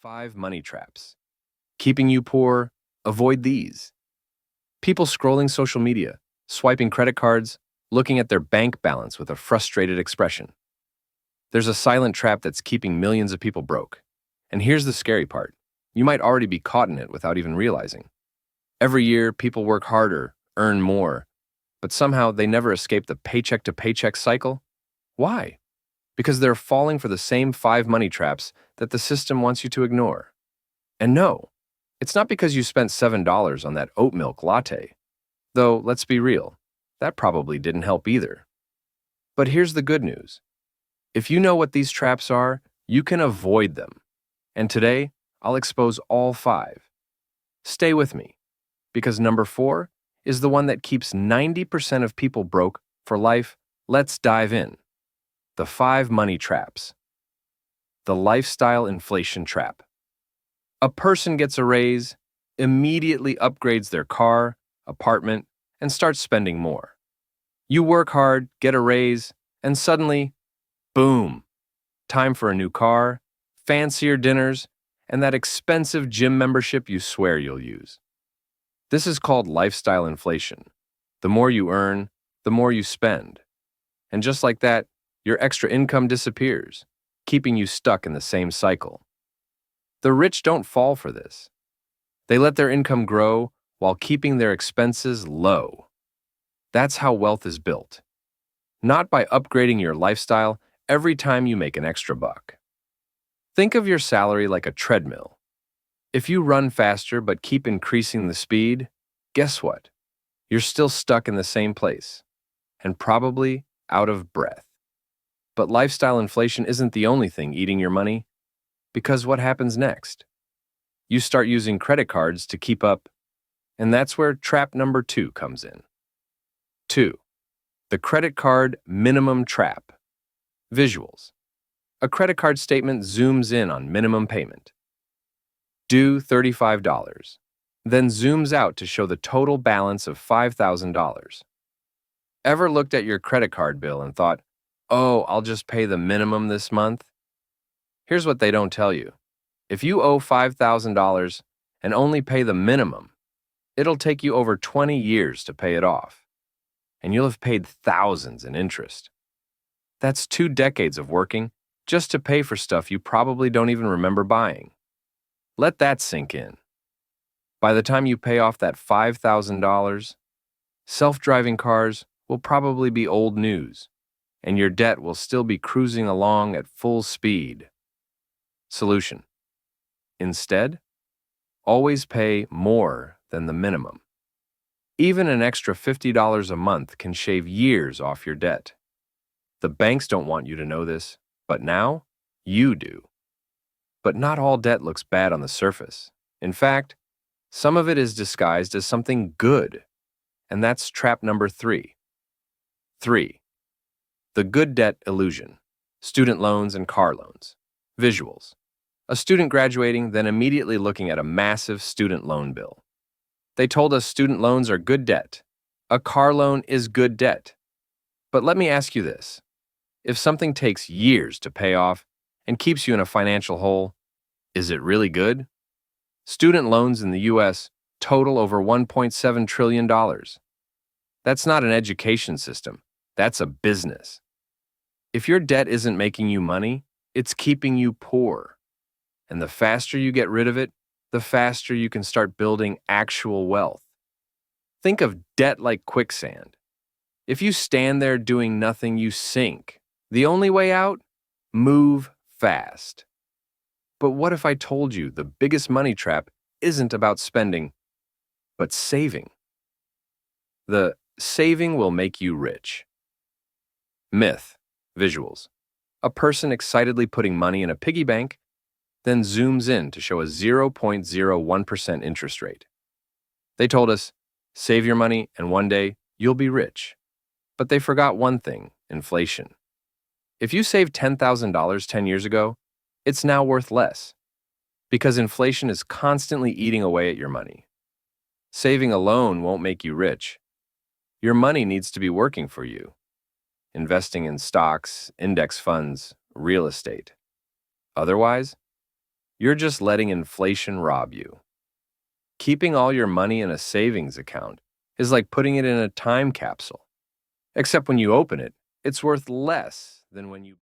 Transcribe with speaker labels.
Speaker 1: 5 money traps. Keeping you poor, avoid these. People scrolling social media, swiping credit cards, looking at their bank balance with a frustrated expression. There's a silent trap that's keeping millions of people broke. And here's the scary part. You might already be caught in it without even realizing. Every year, people work harder, earn more, but somehow they never escape the paycheck-to-paycheck cycle. Why? Because they're falling for the same 5 money traps that the system wants you to ignore. And no, it's not because you spent $7 on that oat milk latte. Though, let's be real, that probably didn't help either. But here's the good news. If you know what these traps are, you can avoid them. And today, I'll expose all 5. Stay with me, because number 4 is the one that keeps 90% of people broke for life. Let's dive in. The 5 money traps. The lifestyle inflation trap. A person gets a raise, immediately upgrades their car, apartment, and starts spending more. You work hard, get a raise, and suddenly, boom, time for a new car, fancier dinners, and that expensive gym membership you swear you'll use. This is called lifestyle inflation. The more you earn, the more you spend. And just like that, your extra income disappears, keeping you stuck in the same cycle. The rich don't fall for this. They let their income grow while keeping their expenses low. That's how wealth is built. Not by upgrading your lifestyle every time you make an extra buck. Think of your salary like a treadmill. If you run faster but keep increasing the speed, guess what? You're still stuck in the same place, and probably out of breath. But lifestyle inflation isn't the only thing eating your money, because what happens next? You start using credit cards to keep up, and that's where trap number 2 comes in. 2. The credit card minimum trap. Visuals. A credit card statement zooms in on minimum payment. Due $35, then zooms out to show the total balance of $5,000. Ever looked at your credit card bill and thought, oh, I'll just pay the minimum this month? Here's what they don't tell you. If you owe $5,000 and only pay the minimum, it'll take you over 20 years to pay it off. And you'll have paid thousands in interest. That's 2 decades of working just to pay for stuff you probably don't even remember buying. Let that sink in. By the time you pay off that $5,000, self-driving cars will probably be old news, and your debt will still be cruising along at full speed. Solution. Instead, always pay more than the minimum. Even an extra $50 a month can shave years off your debt. The banks don't want you to know this, but now you do. But not all debt looks bad on the surface. In fact, some of it is disguised as something good, and that's trap number 3. 3. The good debt illusion. Student loans and car loans. Visuals. A student graduating, then immediately looking at a massive student loan bill. They told us student loans are good debt. A car loan is good debt. But let me ask you this. If something takes years to pay off and keeps you in a financial hole, is it really good? Student loans in the U.S. total over $1.7 trillion. That's not an education system. That's a business. If your debt isn't making you money, it's keeping you poor. And the faster you get rid of it, the faster you can start building actual wealth. Think of debt like quicksand. If you stand there doing nothing, you sink. The only way out? Move fast. But what if I told you the biggest money trap isn't about spending, but saving? The saving will make you rich. Myth. Visuals. A person excitedly putting money in a piggy bank, then zooms in to show a 0.01% interest rate. They told us, save your money and one day you'll be rich. But they forgot one thing, inflation. If you saved $10,000 10 years ago, it's now worth less, because inflation is constantly eating away at your money. Saving alone won't make you rich. Your money needs to be working for you, investing in stocks, index funds, real estate. Otherwise, You're just letting inflation rob you. Keeping all your money in a savings account is like putting it in a time capsule. Except when you open it, it's worth less than when you